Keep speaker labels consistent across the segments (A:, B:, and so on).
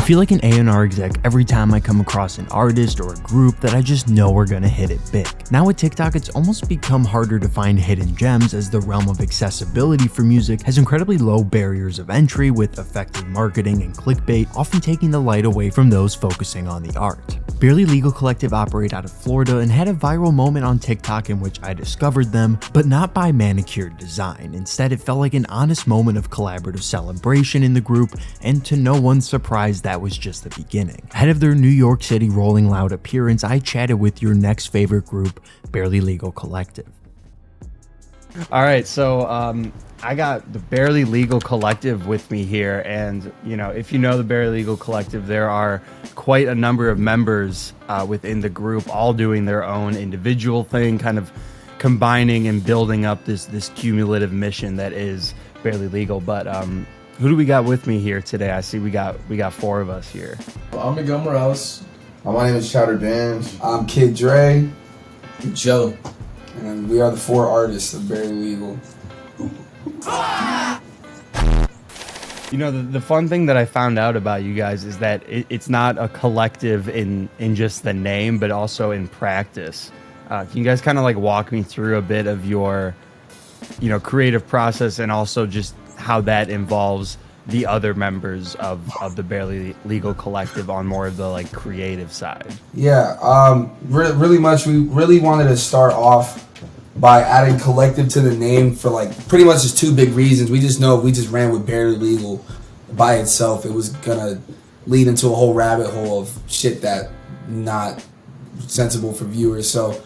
A: feel like an A&R exec every time I come across an artist or a group that I just know are gonna hit it big. Now with TikTok, it's almost become harder to find hidden gems, as the realm of accessibility for music has incredibly low barriers of entry, with effective marketing and clickbait often taking the light away from those focusing on the art. Barely Legal Collective operate out of Florida and had a viral moment on TikTok in which I discovered them, but not by manicured design. Instead, it felt like an honest moment of collaborative celebration in the group, and to no one's surprise, that was just the beginning. Ahead of their New York City Rolling Loud appearance, I chatted with your next favorite group, Barely Legal Collective. All right, so I got the Barely Legal Collective with me here, and if you know the Barely Legal Collective, there are quite a number of members within the group, all doing their own individual thing, kind of combining and building up this cumulative mission that is Barely Legal. But who do we got with me here today? I see we got four of us here.
B: I'm Miguel Morales.
C: My name is Chowder Benz.
D: I'm Kid Dre.
B: Joe.
D: And we are the four artists of Barely Legal.
A: The fun thing that I found out about you guys is that it's not a collective in just the name, but also in practice. Can you guys kind of like walk me through a bit of your, creative process, and also just how that involves the other members of the Barely Legal Collective on more of the like creative side?
D: Yeah, really much. We really wanted to start off by adding collective to the name for like pretty much just two big reasons. We just know if we just ran with Barely Legal by itself, it was gonna lead into a whole rabbit hole of shit that not sensible for viewers. So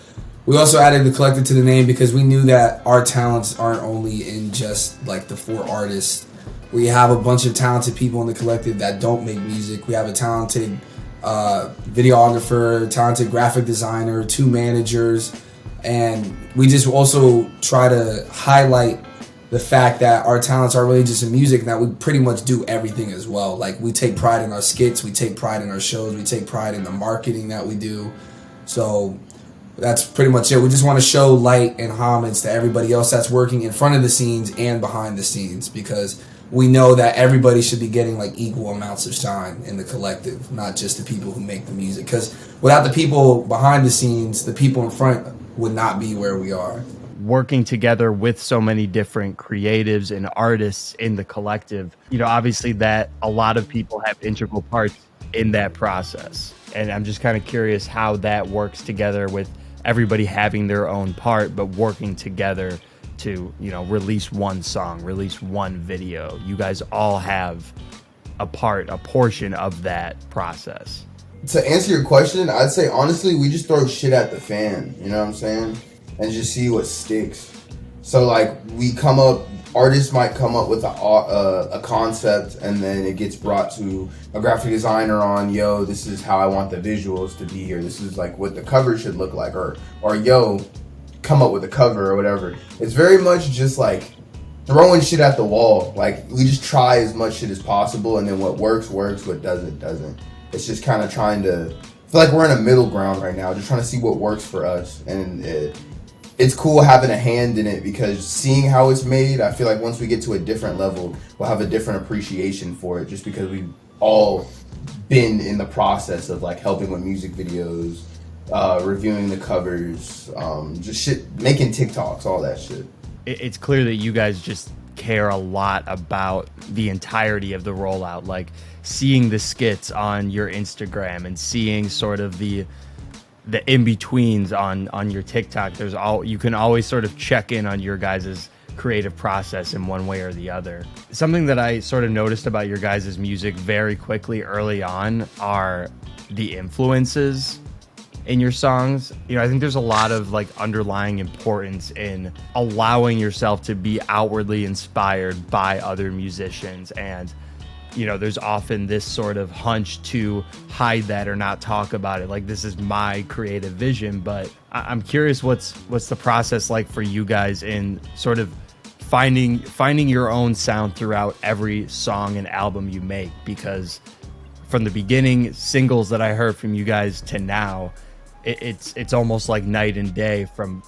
D: we also added the collective to the name because we knew that our talents aren't only in just like the four artists. We have a bunch of talented people in the collective that don't make music. We have a talented videographer, talented graphic designer, two managers, and we just also try to highlight the fact that our talents aren't really just in music, and that we pretty much do everything as well. Like, we take pride in our skits, we take pride in our shows, we take pride in the marketing that we do. So that's pretty much it. We just want to show light and homage to everybody else that's working in front of the scenes and behind the scenes, because we know that everybody should be getting like equal amounts of shine in the collective, not just the people who make the music. Because without the people behind the scenes, the people in front would not be where we are.
A: Working together with so many different creatives and artists in the collective, obviously that a lot of people have integral parts in that process. And I'm just kind of curious how that works together with everybody having their own part, but working together to, release one song, release one video. You guys all have a portion of that process.
C: To answer your question, I'd say honestly, we just throw shit at the fan, you know what I'm saying? And just see what sticks. So like artists might come up with a concept, and then it gets brought to a graphic designer on, yo, this is how I want the visuals to be, or this is like what the cover should look like, or yo, come up with a cover or whatever. It's very much just like throwing shit at the wall. Like, we just try as much shit as possible, and then what works, what doesn't. It's just kind of trying to feel like we're in a middle ground right now, just trying to see what works for us. And it's cool having a hand in it, because seeing how it's made, I feel like once we get to a different level, we'll have a different appreciation for it, just because we've all been in the process of like helping with music videos, reviewing the covers, just shit, making TikToks, all that shit.
A: It's clear that you guys just care a lot about the entirety of the rollout, like seeing the skits on your Instagram and seeing sort of the in-betweens on your TikTok. You can always sort of check in on your guys' creative process in one way or the other. Something that I sort of noticed about your guys' music very quickly early on are the influences in your songs. I think there's a lot of like underlying importance in allowing yourself to be outwardly inspired by other musicians, and there's often this sort of hunch to hide that or not talk about it, like this is my creative vision. But I'm curious, what's the process like for you guys in sort of finding your own sound throughout every song and album you make? Because from the beginning singles that I heard from you guys to now, it's almost like night and day from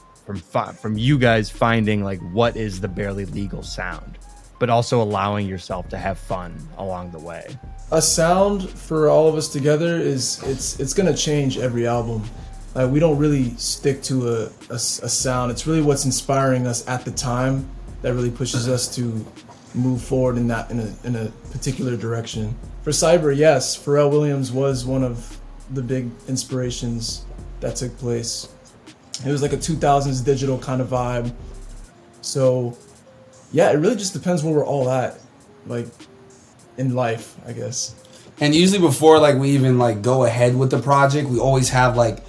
A: you guys finding like what is the Barely Legal sound, but also allowing yourself to have fun along the way.
B: A sound for all of us together is it's gonna change every album. Like we don't really stick to a sound. It's really what's inspiring us at the time that really pushes us to move forward in a particular direction. For Cyber, yes, Pharrell Williams was one of the big inspirations that took place. It was like a 2000s digital kind of vibe. So yeah, it really just depends where we're all at, like in life, I guess.
D: And usually before like we even like go ahead with the project, we always have like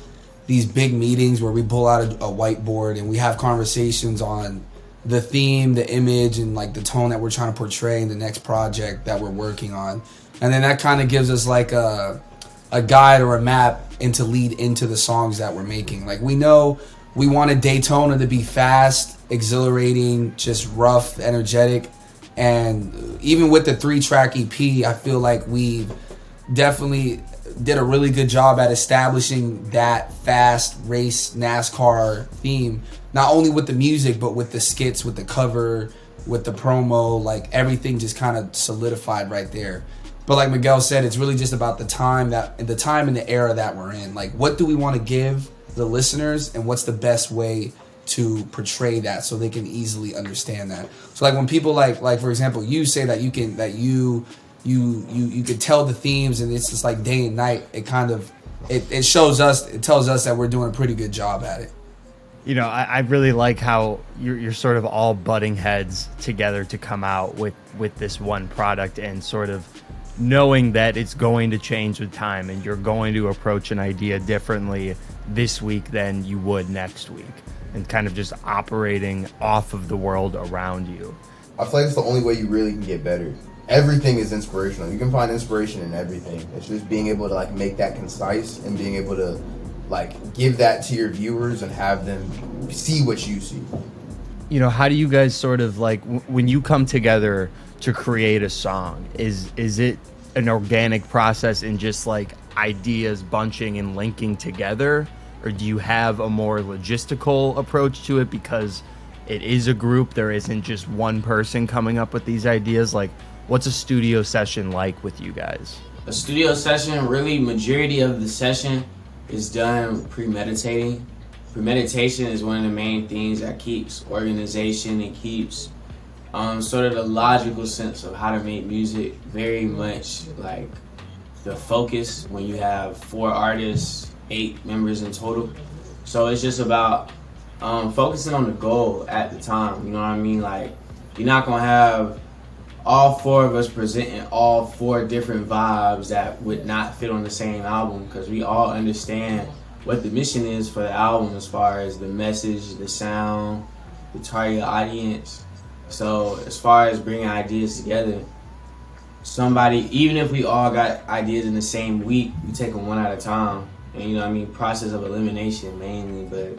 D: these big meetings where we pull out a whiteboard and we have conversations on the theme, the image, and like the tone that we're trying to portray in the next project that we're working on. And then that kind of gives us like a guide or a map to lead into the songs that we're making. Like we know we wanted Daytona to be fast, exhilarating, just rough, energetic. And even with the 3-track EP, I feel like we definitely did a really good job at establishing that fast race NASCAR theme, not only with the music, but with the skits, with the cover, with the promo, like everything just kind of solidified right there. But like Miguel said, it's really just about the time and the era that we're in. Like, what do we want to give the listeners, and what's the best way to portray that so they can easily understand that. So like when people like for example, you say that you can tell the themes and it's just like day and night, it kind of it tells us that we're doing a pretty good job at it.
A: You know, I really like how you're sort of all butting heads together to come out with this one product, and sort of knowing that it's going to change with time and you're going to approach an idea differently this week than you would next week, and kind of just operating off of the world around you.
C: I feel like it's the only way you really can get better. Everything is inspirational. You can find inspiration in everything. It's just being able to like make that concise and being able to like give that to your viewers and have them see what you see.
A: You know, how do you guys sort of like when you come together to create a song, is it an organic process in just like ideas bunching and linking together, or do you have a more logistical approach to it because it is a group, there isn't just one person coming up with these ideas? Like, what's a studio session like with you guys?
E: A studio session, really majority of the session is done premeditating. Premeditation is one of the main things that keeps organization and keeps sort of the logical sense of how to make music very much like the focus when you have 4 artists, 8 members in total. So it's just about focusing on the goal at the time, you know what I mean? Like, you're not gonna have all 4 of us presenting all 4 different vibes that would not fit on the same album, because we all understand what the mission is for the album as far as the message, the sound, the target audience. So as far as bringing ideas together, somebody, even if we all got ideas in the same week, we take them one at a time. And you know what I mean, process of elimination mainly, but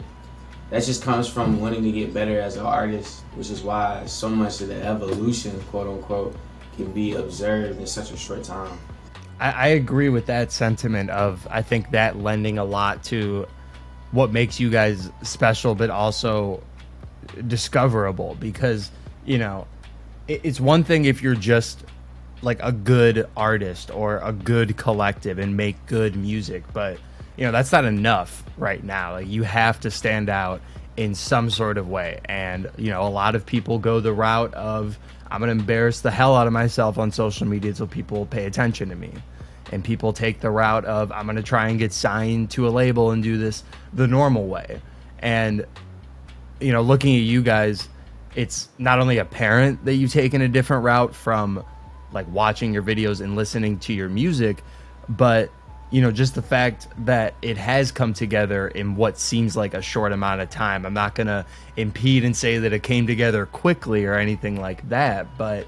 E: that just comes from wanting to get better as an artist, which is why so much of the evolution, quote unquote, can be observed in such a short time.
A: I agree with that sentiment of, I think that lending a lot to what makes you guys special, but also discoverable, because, you know, it's one thing if you're just like a good artist or a good collective and make good music, but you know, that's not enough right now. Like, you have to stand out in some sort of way. And, you know, a lot of people go the route of, I'm going to embarrass the hell out of myself on social media so people pay attention to me. And people take the route of, I'm going to try and get signed to a label and do this the normal way. And, you know, looking at you guys, it's not only apparent that you've taken a different route from like watching your videos and listening to your music, but you know, just the fact that it has come together in what seems like a short amount of time. I'm not going to impede and say that it came together quickly or anything like that, but,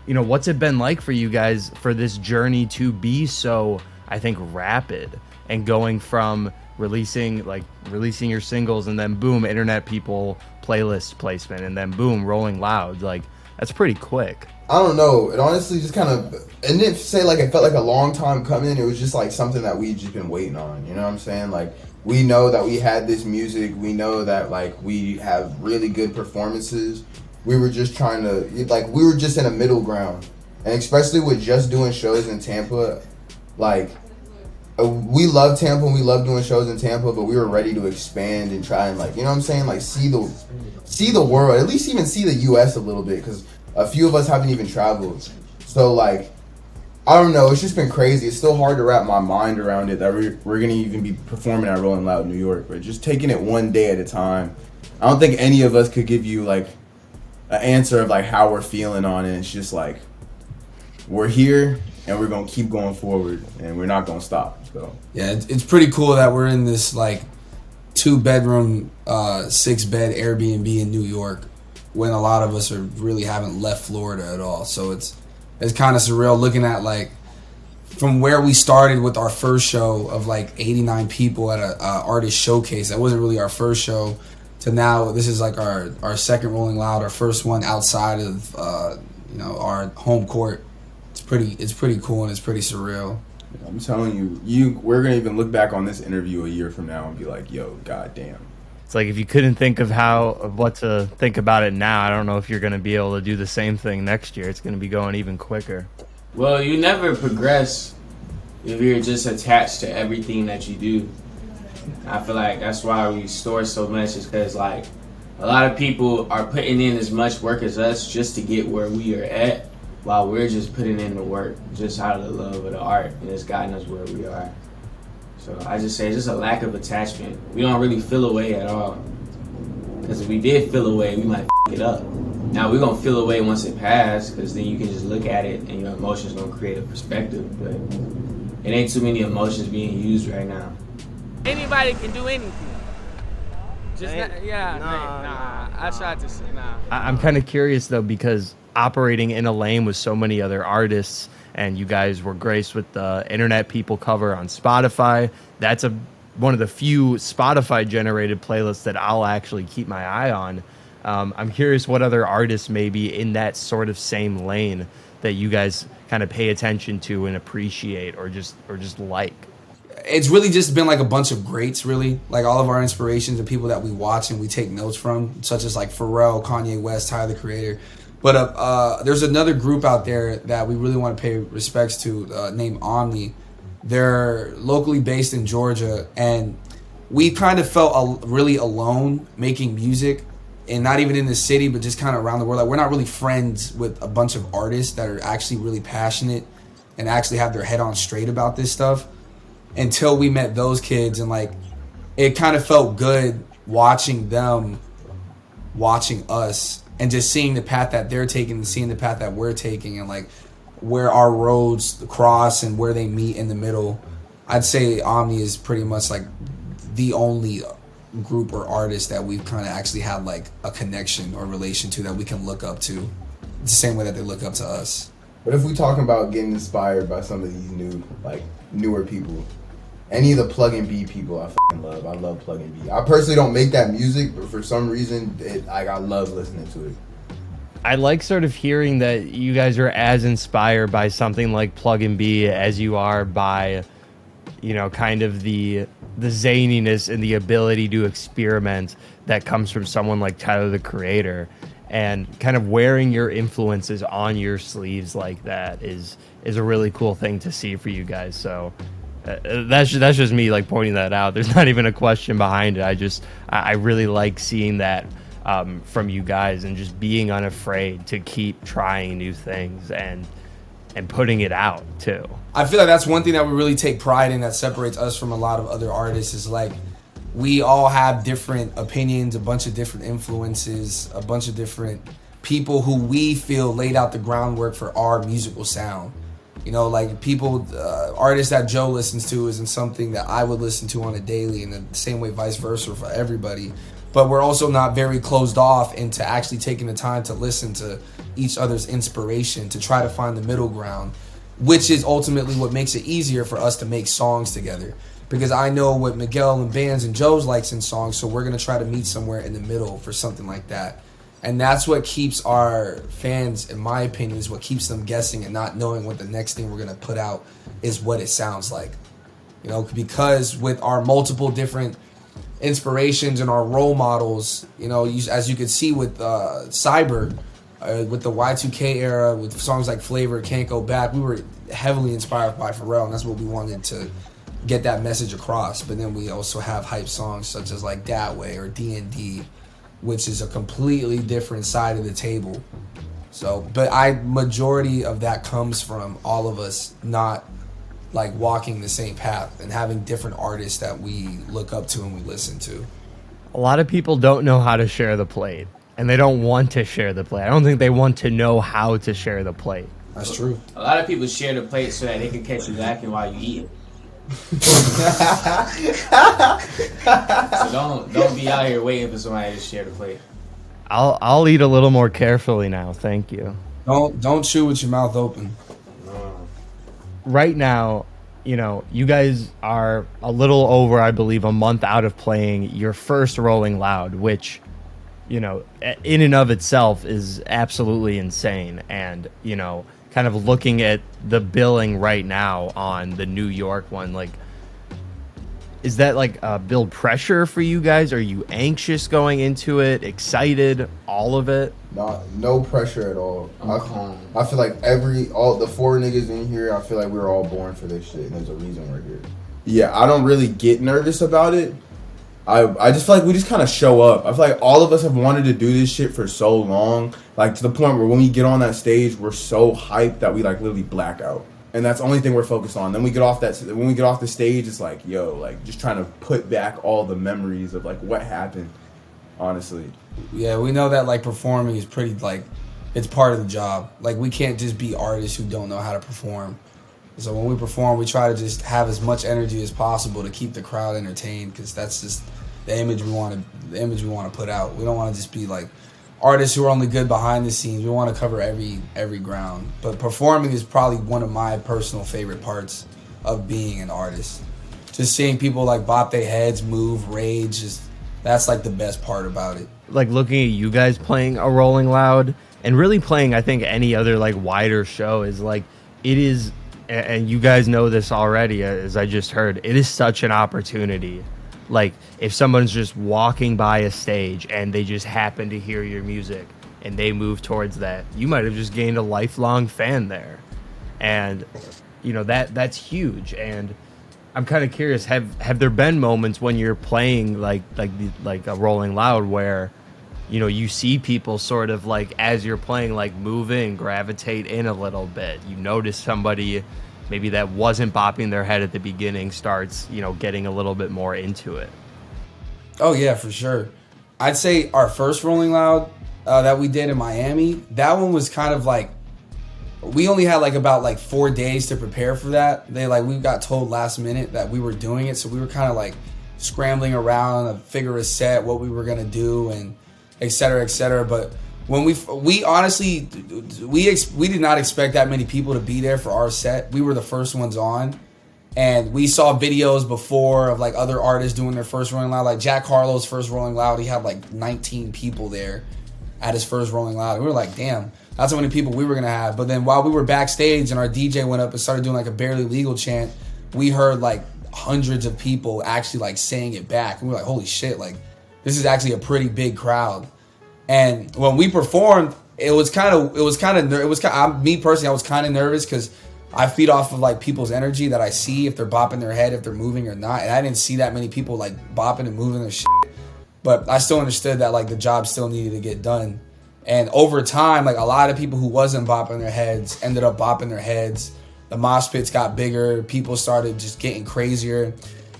A: you know, what's it been like for you guys for this journey to be so, I think, rapid, and going from releasing your singles and then boom, internet people, playlist placement, and then boom, Rolling Loud? Like, that's pretty quick.
C: I don't know. It honestly just kind of, and didn't say like it felt like a long time coming. It was just like something that we just been waiting on. You know what I'm saying? Like, we know that we had this music. We know that like we have really good performances. We were just trying to, like, we were just in a middle ground. And especially with just doing shows in Tampa, like, we love Tampa and we love doing shows in Tampa, but we were ready to expand and try and, like, you know what I'm saying? Like, see the world, at least even see the U.S. a little bit, because a few of us haven't even traveled. So, like, I don't know, it's just been crazy. It's still hard to wrap my mind around it that we're going to even be performing at Rolling Loud New York, but just taking it one day at a time. I don't think any of us could give you, like, an answer of, like, how we're feeling on it. It's just, like, we're here and we're going to keep going forward and we're not going to stop. So
D: yeah, it's pretty cool that we're in this, like, 2-bedroom, 6-bed Airbnb in New York when a lot of us really haven't left Florida at all. So it's kind of surreal looking at, like, from where we started with our first show of, like, 89 people at a artist showcase. That wasn't really our first show, to now this is, like, our second Rolling Loud, our first one outside of our home court. It's pretty cool and it's pretty surreal.
C: I'm telling you, we're gonna even look back on this interview a year from now and be like, yo, goddamn.
A: It's like, if you couldn't think of what to think about it now, I don't know if you're going to be able to do the same thing next year. It's going to be going even quicker.
E: Well, you never progress if you're just attached to everything that you do. I feel like that's why we store so much, is because, like, a lot of people are putting in as much work as us just to get where we are at, while we're just putting in the work just out of the love of the art, and it's gotten us where we are. So I just say it's just a lack of attachment. We don't really feel away at all. Because if we did feel away, we might f it up. Now we're going to feel away once it passed, because then you can just look at it and your emotions going to create a perspective. But it ain't too many emotions being used right now.
F: Anybody can do anything. Just I tried to say nah.
A: I'm kind of curious, though, because operating in a lane with so many other artists, and you guys were graced with the Internet People cover on Spotify. That's one of the few Spotify generated playlists that I'll actually keep my eye on. I'm curious what other artists may be in that sort of same lane that you guys kind of pay attention to and appreciate, or just like.
D: It's really just been like a bunch of greats, really. Like, all of our inspirations and people that we watch and we take notes from, such as, like, Pharrell, Kanye West, Tyler, the Creator. But there's another group out there that we really want to pay respects to, named Omni. They're locally based in Georgia, and we kind of felt really alone making music, and not even in the city, but just kind of around the world. Like, we're not really friends with a bunch of artists that are actually really passionate and actually have their head on straight about this stuff, until we met those kids. And, like, it kind of felt good watching them watching us, and just seeing the path that they're taking and seeing the path that we're taking, and, like, where our roads cross and where they meet in the middle. I'd say Omni is pretty much, like, the only group or artist that we've kind of actually had, like, a connection or relation to, that we can look up to the same way that they look up to us.
C: But if we talking about getting inspired by some of these newer people, any of the Plug and B people I fucking love. I love Plug and B. I personally don't make that music, but for some reason, I love listening to it.
A: I like sort of hearing that you guys are as inspired by something like Plug and B as you are by, kind of the zaniness and the ability to experiment that comes from someone like Tyler, the Creator. And kind of wearing your influences on your sleeves like that is a really cool thing to see for you guys. So that's just me, like, pointing that out. There's not even a question behind it. I really like seeing that from you guys, and just being unafraid to keep trying new things and putting it out too.
D: I feel like that's one thing that we really take pride in, that separates us from a lot of other artists, is, like, we all have different opinions, a bunch of different influences, a bunch of different people who we feel laid out the groundwork for our musical sound. Like, people, artists that Joe listens to isn't something that I would listen to on a daily, and the same way vice versa for everybody. But we're also not very closed off into actually taking the time to listen to each other's inspiration, to try to find the middle ground, which is ultimately what makes it easier for us to make songs together. Because I know what Miguel and Bands and Joe's likes in songs, so we're going to try to meet somewhere in the middle for something like that. And that's what keeps our fans, in my opinion, is what keeps them guessing and not knowing what the next thing we're going to put out is what it sounds like. Because with our multiple different inspirations and our role models, as you can see with Cyber, with the Y2K era, with songs like Flavor, Can't Go Back, we were heavily inspired by Pharrell, and that's what we wanted to get that message across. But then we also have hype songs such as like That Way or D&D, which is a completely different side of the table. So, but majority of that comes from all of us not like walking the same path and having different artists that we look up to and we listen to.
A: A lot of people don't know how to share the plate, and they don't want to share the plate. I don't think they want to know how to share the plate.
D: That's true.
E: A lot of people share the plate so that they can catch you lacking while you eat it. So don't be out here waiting for somebody to share the plate.
A: I'll eat a little more carefully now. Thank you.
D: Don't chew with your mouth open.
A: Right now, you know, you guys are a little over, I believe, a month out of playing your first Rolling Loud, which, you know, in and of itself is absolutely insane. And, you know, kind of looking at the billing right now on the New York one, like, is that like build pressure for you guys? Are you anxious going into it? Excited? All of it?
C: No pressure at all. I feel like all the 4 niggas in here, I feel like we were all born for this shit, and there's a reason we're here.
G: Yeah, I don't really get nervous about it. I just feel like we just kind of show up. I feel like all of us have wanted to do this shit for so long, like to the point where when we get on that stage, we're so hyped that we like literally black out. And that's the only thing we're focused on. Then when we get off the stage, it's like, yo, like just trying to put back all the memories of like what happened, honestly.
D: Yeah, we know that like performing is pretty like, it's part of the job. Like we can't just be artists who don't know how to perform. So when we perform, we try to just have as much energy as possible to keep the crowd entertained, because that's just the image we want to put out. We don't want to just be like artists who are only good behind the scenes. We want to cover every ground. But performing is probably one of my personal favorite parts of being an artist. Just seeing people like bop their heads, move, rage, that's like the best part about it.
A: Like looking at you guys playing a Rolling Loud and really playing, I think, any other like wider show is like, it is, and you guys know this already, as I just heard, it is such an opportunity. Like, if someone's just walking by a stage and they just happen to hear your music and they move towards that, you might have just gained a lifelong fan there. And, you know, that's huge. And I'm kind of curious, have there been moments when you're playing like a Rolling Loud where, you know, you see people sort of like, as you're playing, like move in, gravitate in a little bit? You notice somebody maybe that wasn't bopping their head at the beginning starts, you know, getting a little bit more into it.
D: Oh yeah, for sure. I'd say our first Rolling Loud that we did in Miami, that one was kind of like, we only had like about like 4 days to prepare for that. We got told last minute that we were doing it, so we were kind of like scrambling around to figure a set, what we were gonna do, and et cetera, et cetera. But when we honestly, we did not expect that many people to be there for our set. We were the first ones on, and we saw videos before of like other artists doing their first Rolling Loud. Like Jack Harlow's first Rolling Loud, he had like 19 people there at his first Rolling Loud. And we were like, damn, that's how many people we were gonna have. But then while we were backstage and our DJ went up and started doing like a Barely Legal chant, we heard like hundreds of people actually like saying it back. And we were like, holy shit, like this is actually a pretty big crowd. And when we performed, me personally, I was kind of nervous because I feed off of like people's energy that I see, if they're bopping their head, if they're moving or not. And I didn't see that many people like bopping and moving their shit. But I still understood that like the job still needed to get done. And over time, like a lot of people who wasn't bopping their heads ended up bopping their heads. The mosh pits got bigger. People started just getting crazier.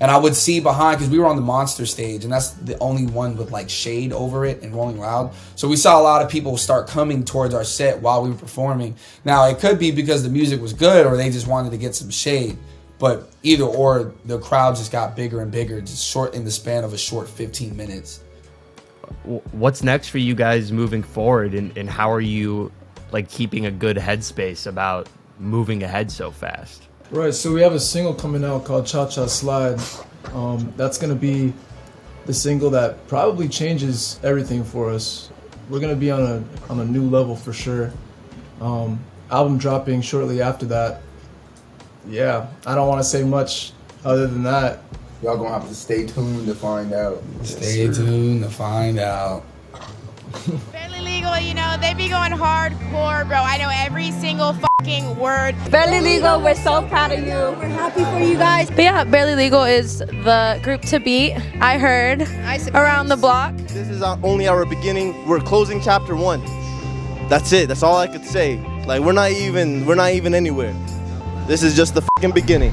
D: And I would see behind, because we were on the Monster stage, and that's the only one with like shade over it and Rolling Loud. So we saw a lot of people start coming towards our set while we were performing. Now, it could be because the music was good or they just wanted to get some shade. But either or, the crowd just got bigger and bigger, just short in the span of a short 15 minutes.
A: What's next for you guys moving forward, and how are you like keeping a good headspace about moving ahead so fast?
B: Right, so we have a single coming out called Cha Cha Slide. That's going to be the single that probably changes everything for us. We're going to be on a new level for sure. Album dropping shortly after that. Yeah, I don't want to say much other than that.
C: Y'all gonna have to stay tuned to find out.
D: Stay tuned to find out.
F: Barely
H: Legal, you know, they be going hardcore, bro. I know every single fucking word.
I: Barely Legal, we're so proud of you. We're happy for you guys. But yeah, Barely Legal is the group to beat, I heard, around the block.
J: This is only our beginning. We're closing chapter 1. That's it. That's all I could say. Like, we're not even anywhere. This is just the fucking beginning.